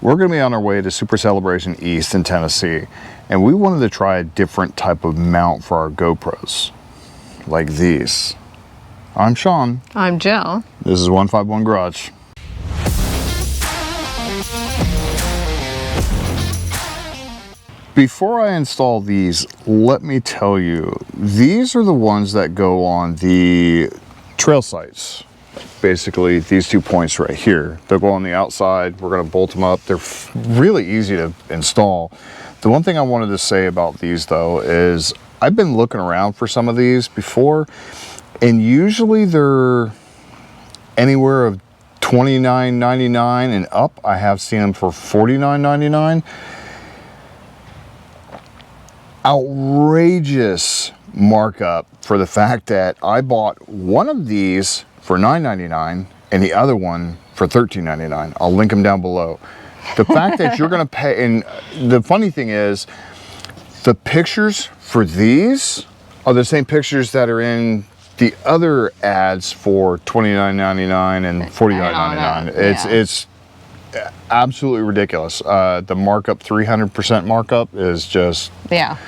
We're going to be on our way to Super Celebration East in Tennessee, and we wanted to try a different type of mount for our GoPros, like these. I'm Sean. I'm Jill. This is 151 Garage. Before I install these, let me tell you, these are the ones that go on the trail sites. Basically, these 2 points right here. They'll go on the outside. We're going to bolt them up. They're really easy to install. The one thing I wanted to say about these, though, is I've been looking around for some of these before, and usually they're anywhere of $29.99 and up. I have seen them for $49.99. Outrageous markup for the fact that I bought one of these for $9.99 and the other one for $13.99. I'll link them down below. The fact that you're going to pay, and the funny thing is, the pictures for these are the same pictures that are in the other ads for $29.99 and $49.99. It's absolutely ridiculous. The markup, 300% markup, is just... Yeah.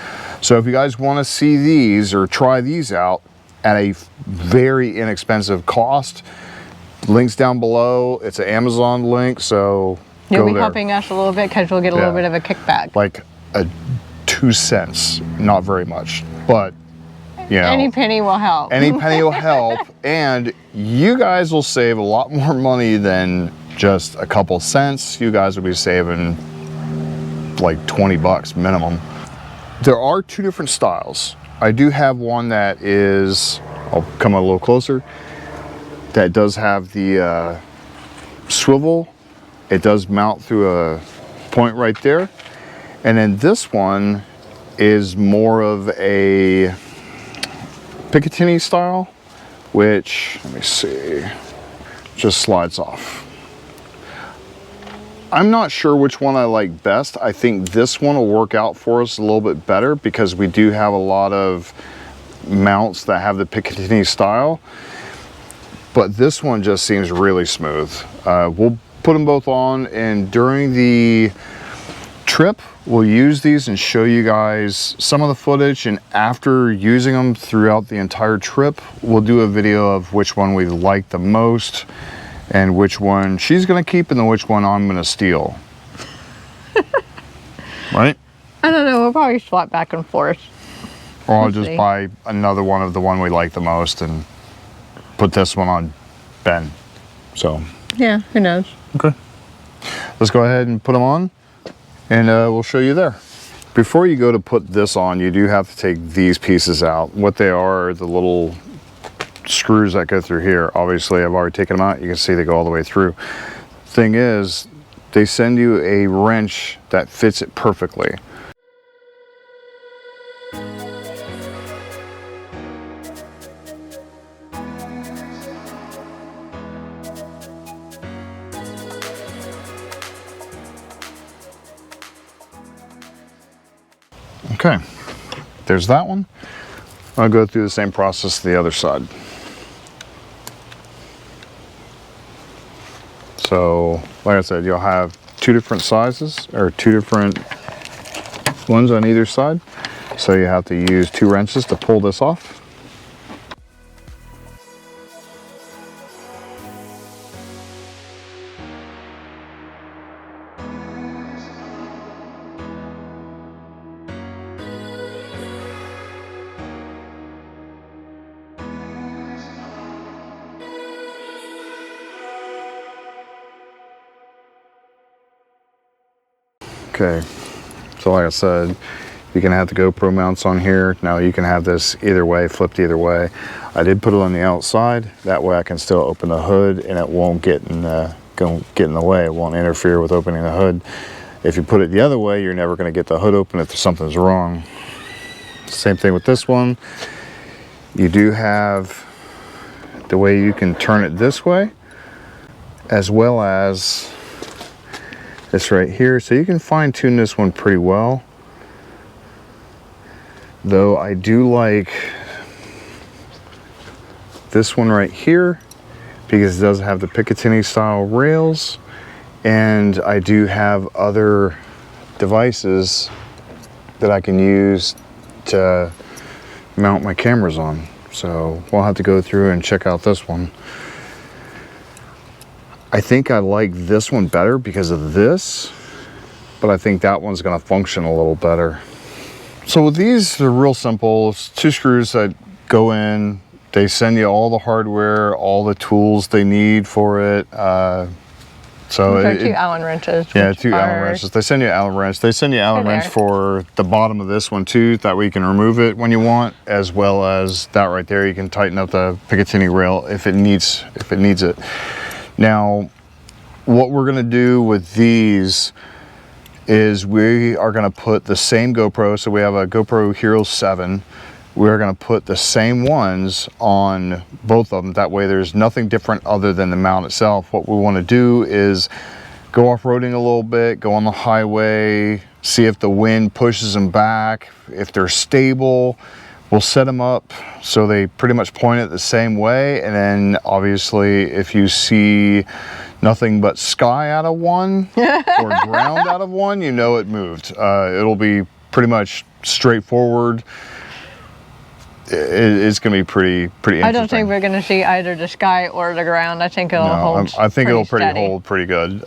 So if you guys want to see these or try these out at a very inexpensive cost, links down below. It's an Amazon link, so You'll be there. helping us a little bit because we'll get a little bit of a kickback. Like 2 cents, not very much, but you know, any penny will help. Any penny will help, and you guys will save a lot more money than just a couple cents. You guys will be saving like 20 bucks minimum. There are 2 different styles. I do have one that is, I'll come a little closer, that does have the swivel. It does mount through a point right there. And then this one is more of a Picatinny style, which, let me see, just slides off. I'm not sure which one I like best. I think this one will work out for us a little bit better because we do have a lot of mounts that have the Picatinny style, but this one just seems really smooth. We'll put them both on, and during the trip, we'll use these and show you guys some of the footage, and after using them throughout the entire trip, we'll do a video of which one we like the most and which one she's gonna keep and then which one I'm gonna steal. Right? I don't know, we'll probably swap back and forth. Or I'll just buy another one of the one we like the most and put this one on Ben. So. Yeah, who knows? Okay. Let's go ahead and put them on, and we'll show you there. Before you go to put this on, you do have to take these pieces out. What they are the little screws that go through here. Obviously, I've already taken them out. You can see they go all the way through. Thing is, they send you a wrench that fits it perfectly. Okay, there's that one. I'll go through the same process the other side. So, like I said, you'll have 2 different sizes, or 2 different ones on either side. So you have to use 2 wrenches to pull this off. Okay, so like I said, you can have the GoPro mounts on here. Now you can have this either way, flipped either way. I did put it on the outside. That way I can still open the hood and it won't get in the way. It won't interfere with opening the hood. If you put it the other way, you're never going to get the hood open if something's wrong. Same thing with this one. You do have the way you can turn it this way, as well as this right here, so you can fine tune this one pretty well. Though I do like this one right here because it does have the Picatinny style rails, And I do have other devices that I can use to mount my cameras on. So we'll have to go through and check out this one. I think I like this one better because of this, but I think that one's gonna function a little better. So with these, they're real simple. It's 2 screws that go in. They send you all the hardware, all the tools they need for it. So 2 Allen wrenches. Yeah, 2 Allen wrenches. They send you an Allen wrench. They send you an Allen wrench for the bottom of this one too. That way you can remove it when you want, as well as that right there. You can tighten up the Picatinny rail if it needs it. Now, what we're gonna do with these is we are gonna put the same GoPro. So we have a GoPro Hero 7. We're gonna put the same ones on both of them. That way there's nothing different other than the mount itself. What we wanna do is go off-roading a little bit, go on the highway, see if the wind pushes them back, if they're stable. We'll set them up so they pretty much point it the same way. And then obviously if you see nothing but sky out of one or ground out of one, you know it moved. It'll be pretty much straightforward. It's going to be pretty interesting. I don't think we're going to see either the sky or the ground. I think it'll hold. I think it'll hold pretty good.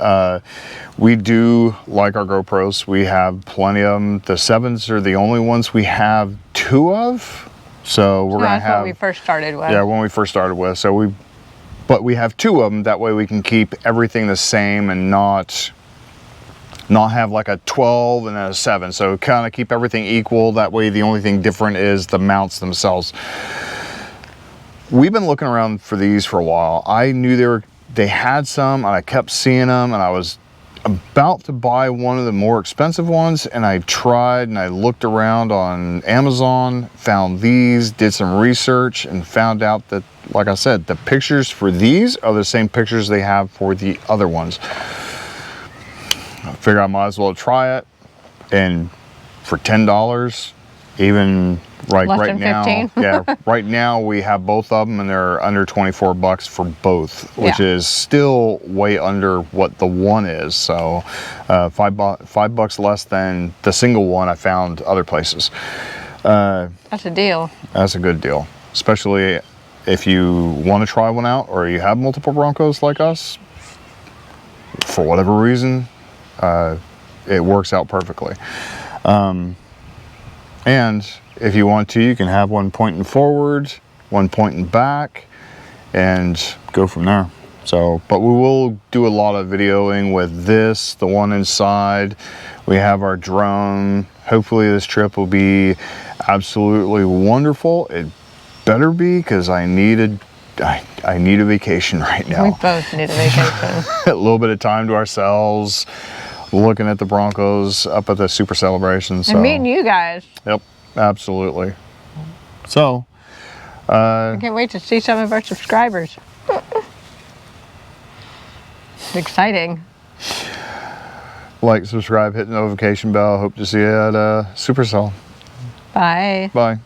We do like our GoPros. We have plenty of them. The 7s are the only ones we have 2 of. So we're going to have. That's what we first started with. Yeah, when we first started with. So but we have 2 of them. That way we can keep everything the same and not have like a 12 and a 7. So kind of keep everything equal. That way the only thing different is the mounts themselves. We've been looking around for these for a while. I knew they had some and I kept seeing them, and I was about to buy one of the more expensive ones, and I tried and I looked around on Amazon, found these, did some research, and found out that, like I said, the pictures for these are the same pictures they have for the other ones. I figure I might as well try it, and for $10, even right now, yeah, right now we have both of them, and they're under 24 bucks for both, which is still way under what the one is. So, $5 less than the single one I found other places. That's a deal. That's a good deal, especially if you want to try one out, or you have multiple Broncos like us. For whatever reason, it works out perfectly. And if you want to, you can have one pointing forward, one pointing back, and go from there. So, but we will do a lot of videoing with this, the one inside. We have our drone. Hopefully this trip will be absolutely wonderful. It better be, because I need a vacation right now. We both need a vacation. A little bit of time to ourselves, looking at the Broncos up at the Super Celebration. So. And meeting you guys. Yep, absolutely. So, I can't wait to see some of our subscribers. It's exciting. Like, subscribe, hit the notification bell. Hope to see you at Supercell. Bye. Bye.